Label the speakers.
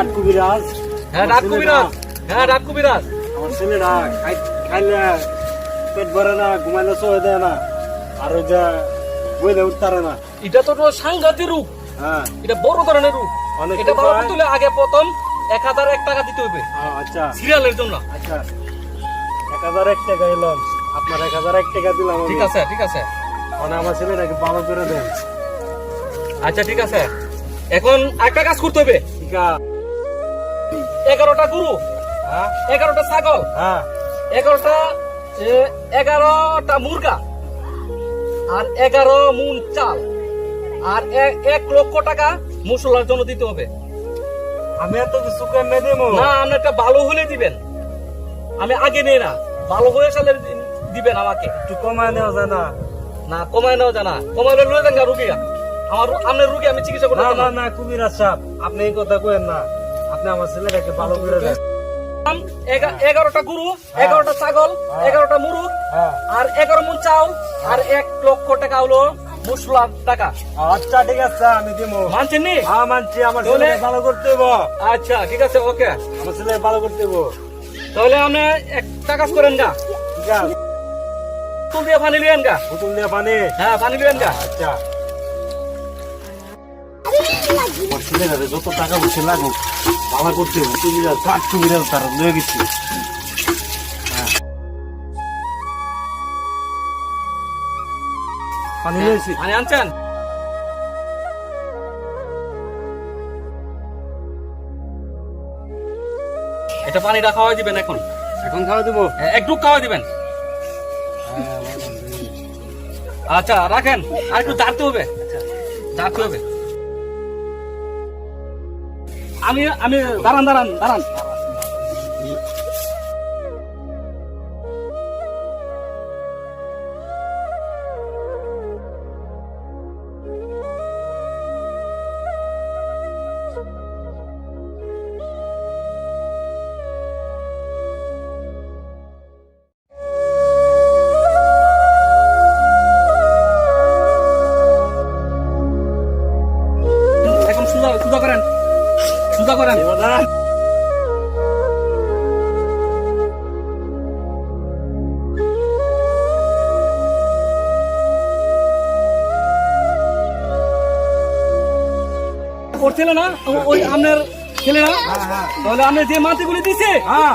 Speaker 1: ডাক কবিরাজ।
Speaker 2: হ্যাঁ ডাক কবিরাজ, হ্যাঁ ডাক কবিরাজ।
Speaker 1: আমার ছেলেরা খাইলে পেট ভরে না, ঘুমাইলে সহে দেয় না, আর ওই যে বইলে উঠতারে না।
Speaker 2: এটা তো সাংঘাতিক রোগ,
Speaker 1: হ্যাঁ
Speaker 2: এটা বড় ধরনের রোগ।
Speaker 1: অনেক
Speaker 2: এটা ভালো
Speaker 1: উপায়।
Speaker 2: করতে হলে আগে প্রথম 1001 টাকা দিতে হবে
Speaker 1: আচ্ছা
Speaker 2: সিরিয়ালের জন্য।
Speaker 1: আচ্ছা 1001 টাকা এলাম, আপনার 1001 টাকা দিলাম আমি।
Speaker 2: ঠিক আছে ঠিক আছে,
Speaker 1: মানে আমার ছেলেটাকে ভালো করে দেন।
Speaker 2: আচ্ছা ঠিক আছে। এখন একটা কাজ করতে হবে,
Speaker 1: ঠিক আছে।
Speaker 2: 11টা গরু,
Speaker 1: হ্যাঁ
Speaker 2: 11টা ছাগল,
Speaker 1: হ্যাঁ
Speaker 2: 11টা মুরগা, আর 11 মুন চাল, আর 1 লক্ষ টাকা মশলার জন্য দিতে হবে।
Speaker 1: আমি এত কিছু কেমনে দেবো?
Speaker 2: না, আপনি একটা ভালো হলে দিবেন, আমি আগে নেই না, ভালো হয়ে সালে দিবেন আমাকে।
Speaker 1: একটু কমায় নেওয়া যায় না?
Speaker 2: না কমায় নেওয়া জানা, কমাইলে লয়ে যান রুগী। আপনার রুগী আমি চিকিৎসা করতে
Speaker 1: না
Speaker 2: পারবো
Speaker 1: না
Speaker 2: না।
Speaker 1: না কুবিরাজ সাহেব, আপনি এই কথা কইেন না। আপনি আমার ছেলেটাকে ভালো করে দেন।
Speaker 2: 11টা গরু, 11টা ছাগল, 11টা মুরগ,
Speaker 1: হ্যাঁ
Speaker 2: আর 11 মন চাউল, আর 1 লক্ষ টাকা হলো মশলার টাকা।
Speaker 1: আচ্ছা ঠিক আছে, আমি দিব।
Speaker 2: মানছেন নি?
Speaker 1: হ্যাঁ মানছি, আমার
Speaker 2: তাহলে-
Speaker 1: ছেলেকে ভালো করতে হইব।
Speaker 2: আচ্ছা ঠিক আছে, ওকে।
Speaker 1: আমার ছেলেকে ভালো করতে হইব।
Speaker 2: তাহলে আপনি একটা কাজ করেন গা,
Speaker 1: ঠিক আছে,
Speaker 2: বোতল দিয়ে পানি লিয়েন গা।
Speaker 1: বোতল দিয়ে পানি।
Speaker 2: হ্যাঁ পানি লিয়েন গা।
Speaker 1: আচ্ছা আমার ছেলেটাকে যত টাকা পয়সা লাগুক ভালো করতে হইব। কুবিরাজ কাঠ কুবিরাজ তার লয়ে গেছি। পানি লয়েছি।
Speaker 2: পানি আনছেন? এটা পানিটা খাওয়াই দিবেন এখন,
Speaker 1: এখন খাওয়া দেবো?
Speaker 2: একটু খাওয়াই দিবেন। আচ্ছা রাখেন, আর একটু দাঁড়তে হবে, দাঁড়তে হবে। আমি আমি দাঁড়ান দাঁড়ান দাঁড়ান। এখন সুজা সুজা করেন, সুজা করেন।
Speaker 1: দাদা
Speaker 2: করছিল না ওই আপনার ছেলে না?
Speaker 1: হ্যাঁ হ্যাঁ
Speaker 2: তাহলে আপনি যে মাটিগুলি দিছে
Speaker 1: হ্যাঁ